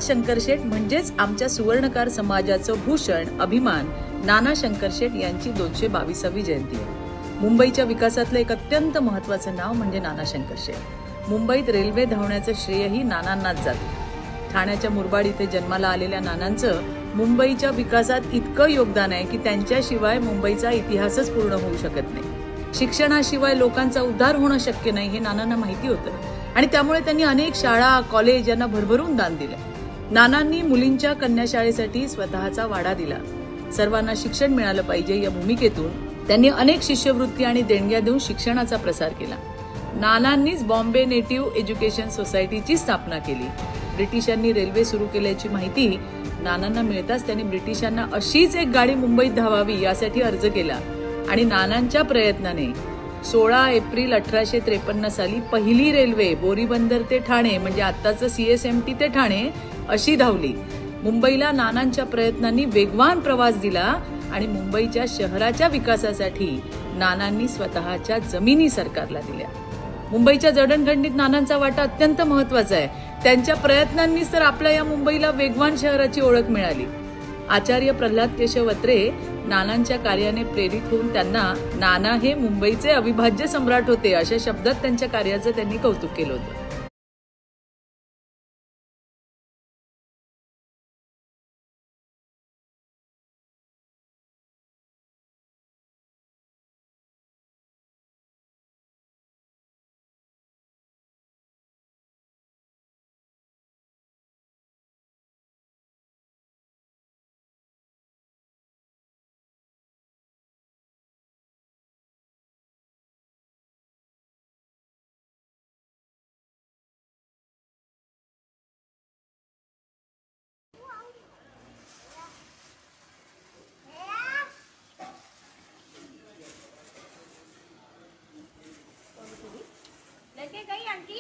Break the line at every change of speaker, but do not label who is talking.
शंकरशेठ म्हणजेच आमच्या सुवर्णकार समाजाचं भूषण अभिमान नाना शंकरशेठ यांची 222वी जयंती आहे। मुंबईच्या विकासातलं एक अत्यंत महत्त्वाचं नाव म्हणजे नाना शंकरशेठ। मुंबईत रेल्वे धावण्याचं श्रेयही नानांनाच जातं। ठाण्याच्या मुरबाड इथे जन्माला आलेल्या नानांचं मुंबईच्या विकासात इतकं योगदान आहे की त्यांच्याशिवाय मुंबईचा इतिहासच पूर्ण होऊ शकत नाही। शिक्षणाशिवाय लोकांचा उद्धार होणं शक्य नाही हे नानांना माहिती होतं आणि त्यामुळे त्यांनी अनेक शाळा कॉलेज यांना भरभरून दान दिलं। नानांनी मुलींच्या कन्याशाळेसाठी स्वतःचा वाडा दिला। सर्वांना शिक्षण मिळालं पाहिजे या भूमिकेतून त्यांनी अनेक शिष्यवृत्ती आणि देणग्या देऊन शिक्षणाचा प्रसार केला। नानांनीच बॉम्बे नेटिव्ह एज्युकेशन सोसायटीची स्थापना केली। ब्रिटिशांनी रेल्वे सुरू केल्याची माहिती नानांना मिळताच त्यांनी ब्रिटिशांना अशीच एक गाडी मुंबईत धावावी यासाठी अर्ज केला आणि नानांच्या प्रयत्नाने 16 एप्रिल 1853 साली पहिली रेल्वे बोरीबंदर ते ठाणे म्हणजे आत्ताचं CSMT ते ठाणे अशी धावली। मुंबईला नानांच्या प्रयत्नांनी वेगवान प्रवास दिला आणि मुंबईच्या शहराच्या विकासासाठी नानांनी स्वतःच्या जमिनी सरकारला दिल्या। मुंबईच्या जडणघडणीत नानांचा वाटा अत्यंत महत्त्वाचा आहे। त्यांच्या प्रयत्नांनीच तर आपल्या या मुंबईला वेगवान शहराची ओळख मिळाली। आचार्य प्रल्हाद केशव अत्रे नानांच्या कार्याने प्रेरित होऊन त्यांना नाना हे मुंबईचे अविभाज्य सम्राट होते अशा शब्दात त्यांच्या कार्याचं त्यांनी कौतुक केलं होतं।
लेके गई आंटी।